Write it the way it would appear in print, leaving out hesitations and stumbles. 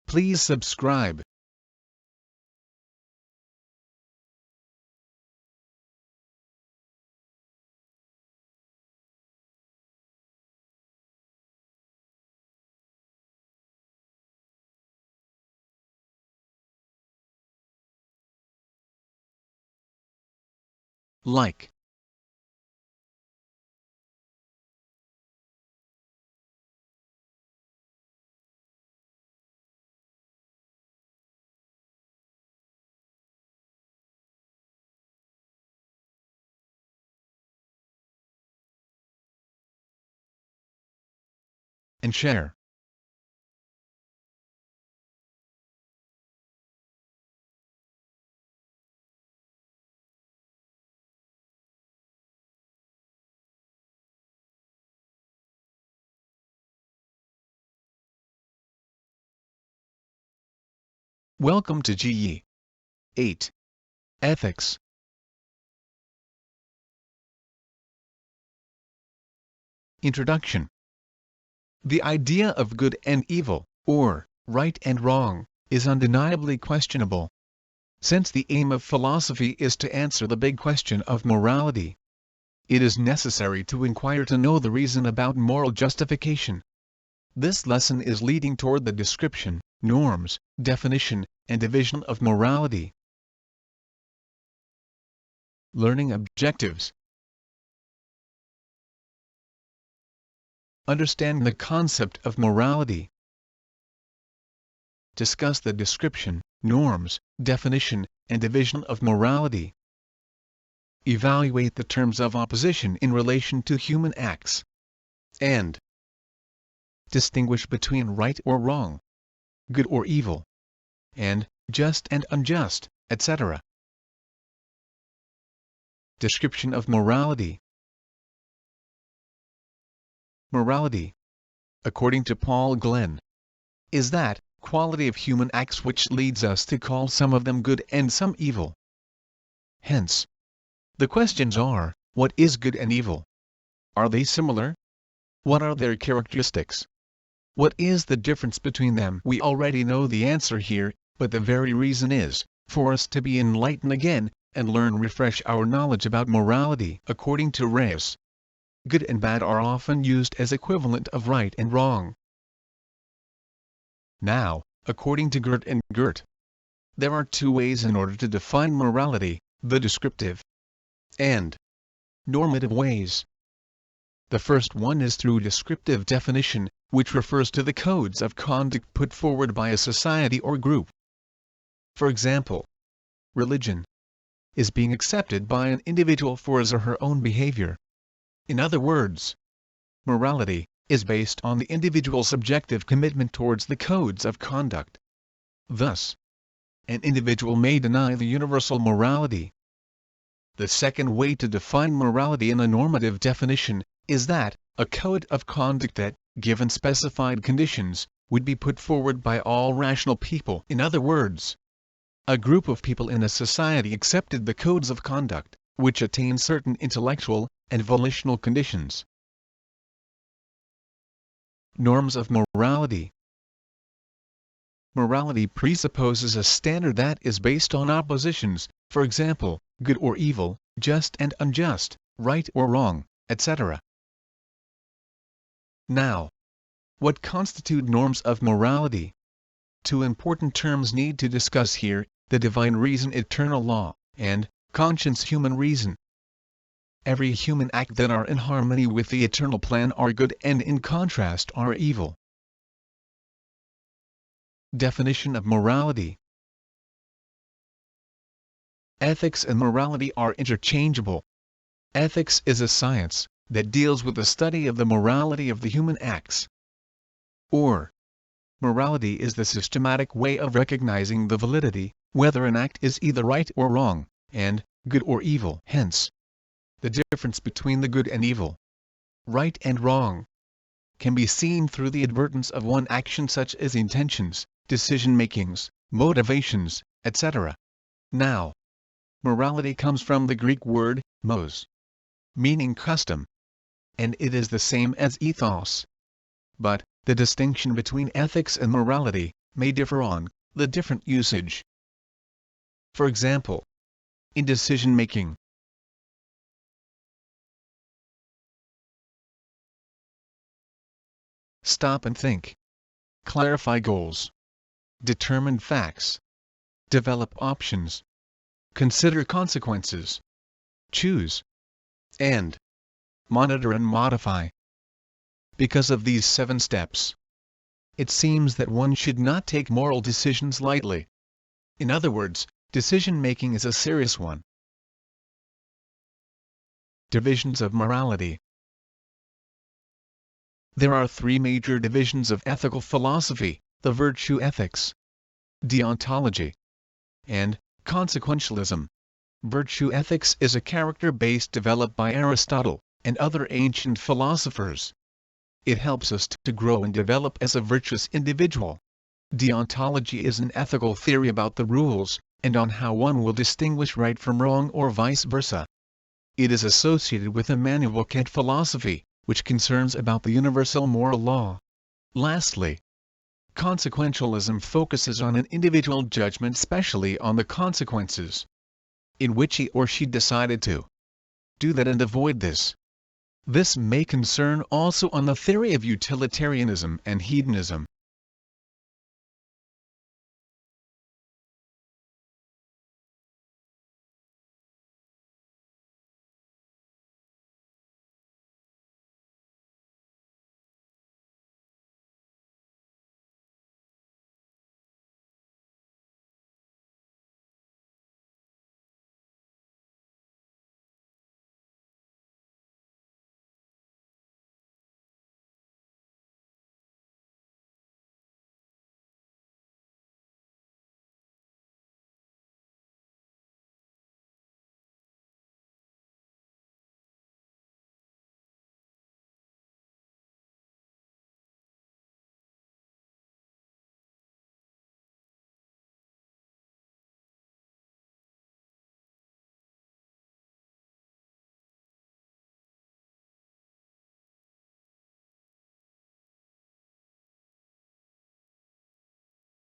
Please subscribe. Like. And share. Welcome to GE 8. Ethics. Introduction. The idea of good and evil, or right and wrong, is undeniably questionable. Since the aim of philosophy is to answer the big question of morality, it is necessary to inquire to know the reason about moral justification. This lesson is leading toward the description, norms, definition, and division of morality. Learning objectives. Understand the concept of morality. Discuss the description, norms, definition, and division of morality. Evaluate the terms of opposition in relation to human acts. And distinguish between right or wrong, good or evil, and just and unjust, etc. Description of morality. Morality, according to Paul Glenn, is that quality of human acts which leads us to call some of them good and some evil. Hence, the questions are, what is good and evil? Are they similar? What are their characteristics? What is the difference between them? We already know the answer here, but the very reason is, for us to be enlightened again, and refresh our knowledge about morality. According to Reyes, good and bad are often used as equivalent of right and wrong. Now, according to Gert and Gert, there are two ways in order to define morality, the descriptive and normative ways. The first one is through descriptive definition, which refers to the codes of conduct put forward by a society or group. For example, religion is being accepted by an individual for his or her own behavior. In other words, morality is based on the individual's subjective commitment towards the codes of conduct. Thus, an individual may deny the universal morality. The second way to define morality in a normative definition is that a code of conduct that, given specified conditions, would be put forward by all rational people. In other words, a group of people in a society accepted the codes of conduct, which attain certain intellectual and volitional conditions. Norms of morality. Morality presupposes a standard that is based on oppositions, for example, good or evil, just and unjust, right or wrong, etc. Now, what constitute norms of morality? Two important terms need to discuss here, the divine reason, eternal law, and conscience, human reason. Every human act that are in harmony with the eternal plan are good and in contrast are evil. Definition of morality. Ethics and morality are interchangeable. Ethics is a science that deals with the study of the morality of the human acts. Or, morality is the systematic way of recognizing the validity, whether an act is either right or wrong, and good or evil. Hence, the difference between the good and evil, right and wrong, can be seen through the advertence of one action, such as intentions, decision-makings, motivations, etc. Now, morality comes from the Greek word, mos, meaning custom, and it is the same as ethos. But, the distinction between ethics and morality may differ on the different usage. For example, in decision-making, stop and think, clarify goals, determine facts, develop options, consider consequences, choose, and monitor and modify. Because of these 7 steps, it seems that one should not take moral decisions lightly. In other words, decision-making is a serious one. Divisions of morality. There are 3 major divisions of ethical philosophy: the virtue ethics, deontology, and consequentialism. Virtue ethics is a character base developed by Aristotle and other ancient philosophers. It helps us to grow and develop as a virtuous individual. Deontology is an ethical theory about the rules and on how one will distinguish right from wrong or vice versa. It is associated with Immanuel Kant philosophy, which concerns about the universal moral law. Lastly, consequentialism focuses on an individual judgment, especially on the consequences, in which he or she decided to do that and avoid this. This may concern also on the theory of utilitarianism and hedonism.